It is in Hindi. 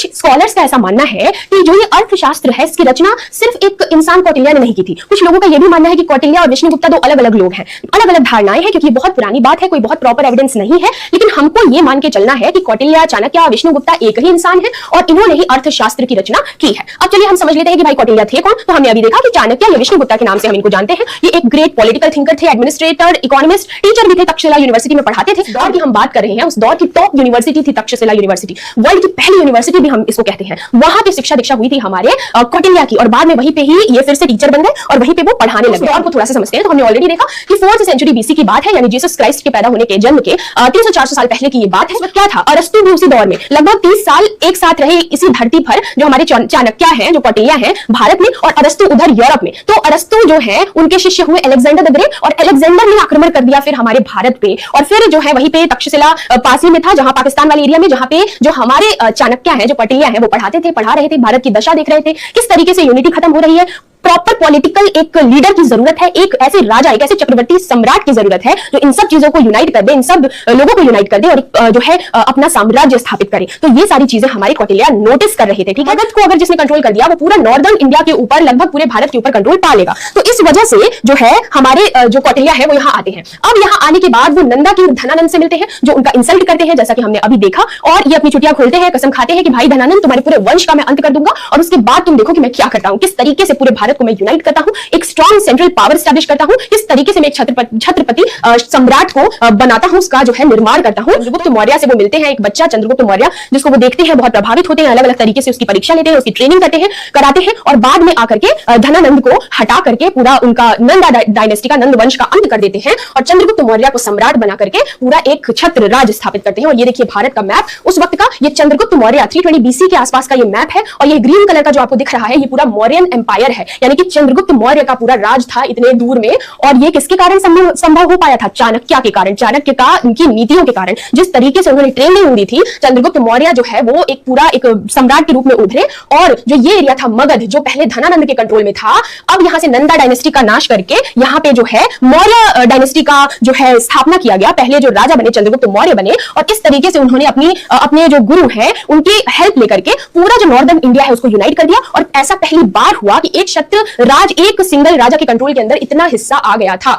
कुछ स्कॉलर्स का ऐसा मानना है कि जो ये अर्थशास्त्र है इसकी रचना सिर्फ एक इंसान कौटिल्य ने नहीं की थी। कुछ लोगों का ये भी मानना है कि कौटिल्य और विष्णुगुप्ता दो अलग अलग लोग हैं, अलग अलग धारणाएं हैं, क्योंकि ये बहुत पुरानी बात है, कोई बहुत प्रॉपर एविडेंस नहीं है। लेकिन हमको ये मान के चलना है कि कौटिल्य, चाणक्य, विष्णुगुप्ता एक ही इंसान है और इन्होंने ही अर्थशास्त्र की रचना की है। अब चलिए हम समझ लेते हैं कि भाई कौटिल्य थे कौन। तो हमने अभी देखा कि चाणक्य या विष्णुगुप्ता के नाम से हम इनको जानते हैं। ये एक ग्रेट पॉलिटिकल थिंकर थे, एडमिनिस्ट्रेटर, इकोनॉमिस्ट, टीचर भी थे, तक्षशिला यूनिवर्सिटी में पढ़ाते थे। दौर की हम बात कर रहे हैं, उस दौर की टॉप यूनिवर्सिटी थी तक्षशिला यूनिवर्सिटी, वर्ल्ड की पहली यूनिवर्सिटी भी हम इसको कहते हैं। वहां पे शिक्षा दीक्षा हुई थी हमारे कौटिल्य की, और बाद में वहीं पे ही ये फिर से टीचर बन गए और वहीं पे वो पढ़ाने लगे। दौर को थोड़ा सा समझते हैं तो हमने ऑलरेडी देखा कि 4th सेंचुरी बीसी की बात है, यानी जीसस क्राइस्ट के पैदा होने के जन्म के 300-400 साल पहले की ये बात है। क्या था, अरस्तु भी उसी दौर में लगभग 30 साल एक साथ रहे इसी धरती पर, जो हमारे चाणक्य हैं, जो कौटिल्य हैं भारत में, और अरस्तु उधर यूरोप में। तो अरस्तु जो है उनके शिष्य हुए अलेक्जेंडर द ग्रेट, और अलेक्जेंडर ने आक्रमण कर दिया फिर हमारे भारत पे, और फिर जो है वहीं पे तक्षशिला पास ही में था, जहां पाकिस्तान वाले एरिया में, जहां पे जो हमारे चाणक्य हैं, जो कौटिल्य हैं, वो पढ़ाते थे, पढ़ा रहे थे, भारत की दशा देख रहे थे, किस तरीके से यूनिटी खत्म हो रही है। प्रॉपर पॉलिटिकल एक लीडर की जरूरत है, एक ऐसे राजा, एक ऐसे चक्रवर्ती सम्राट की जरूरत है जो इन सब चीजों को यूनाइट कर दे, इन सब लोगों को यूनाइट कर दे और जो है अपना साम्राज्य स्थापित करे। तो ये सारी चीजें हमारे कौटिल्य नोटिस कर रहे थे। ठीक है, मगध को अगर जिसने कंट्रोल कर दिया वो पूरा नॉर्दर्न इंडिया के ऊपर, लगभग पूरे भारत के ऊपर कंट्रोल पा लेगा। तो इस वजह से जो है हमारे जो कौटिल्य है वो यहाँ आते हैं। अब यहाँ आने के बाद वो नंदा की धनानंद से मिलते हैं, जो उनका इंसल्ट करते हैं, जैसा कि हमने अभी देखा, और ये अपनी चुटियां खोलते हैं, कसम खाते हैं कि भाई धनानंद तुम्हारे पूरे वंश का मैं अंत कर दूंगा, और उसके बाद तुम देखो कि मैं क्या करता हूं, किस तरीके से पूरे भारत को मैं यूनाइट करता हूं, एक स्ट्रॉन्ग सेंट्रल पावर स्टैब्लिश करता हूं, किस तरीके से मैं एक छत्रपति सम्राट को बनाता हूं, उसका जो है निर्माण करता हूं। चंद्रगुप्त मौर्य से वो मिलते हैं, एक बच्चा चंद्रगुप्त मौर्य, जिसको वो देखते हैं, बहुत प्रभावित होते हैं, अलग अलग तरीके से उसकी परीक्षा लेते हैं, उसकी ट्रेनिंग करते हैं, कराते हैं, और बाद में आकर के धनानंद को हटा करके पूरा उनका नंदा डायनेस्टी का, नंद वंश का अंत कर देते हैं, और चंद्रगुप्त मौर्य को सम्राट बना करके पूरा एक छत्र राज स्थापित करते हैं। और ये देखिए भारत का मैप उस वक्त का, ये चंद्रगुप्त मौर्य 320 बीसी के आसपास का ये मैप है, और ये ग्रीन कलर का जो आपको दिख रहा है ये पूरा मौर्यन एम्पायर है, यानी कि चंद्रगुप्त मौर्य का पूरा राज था इतने दूर में। और ये किसके कारण संभव हो पाया था? चाणक्य के कारण, चाणक्य का उनकी नीतियों के कारण, जिस तरीके से उन्होंने ट्रेनिंग दी थी। चंद्रगुप्त मौर्य जो है वो एक पूरा एक सम्राट के रूप में उभरे, और जो ये एरिया था मगध, जो पहले धनानंद के कंट्रोल में था, अब यहां से नंदा डायनेस्टी का नाश करके यहाँ पे जो है मौर्य डायनेस्टी का जो है स्थापना किया गया। पहले जो राजा बने चंद्रगुप्त मौर्य बने, और किस तरीके से उन्होंने अपने जो गुरु हैं उनकी हेल्प लेकर के पूरा जो नॉर्दर्न इंडिया है उसको यूनाइट कर दिया। और ऐसा पहली बार हुआ कि एक छत्र राज, एक सिंगल राजा के कंट्रोल के अंदर इतना हिस्सा आ गया था।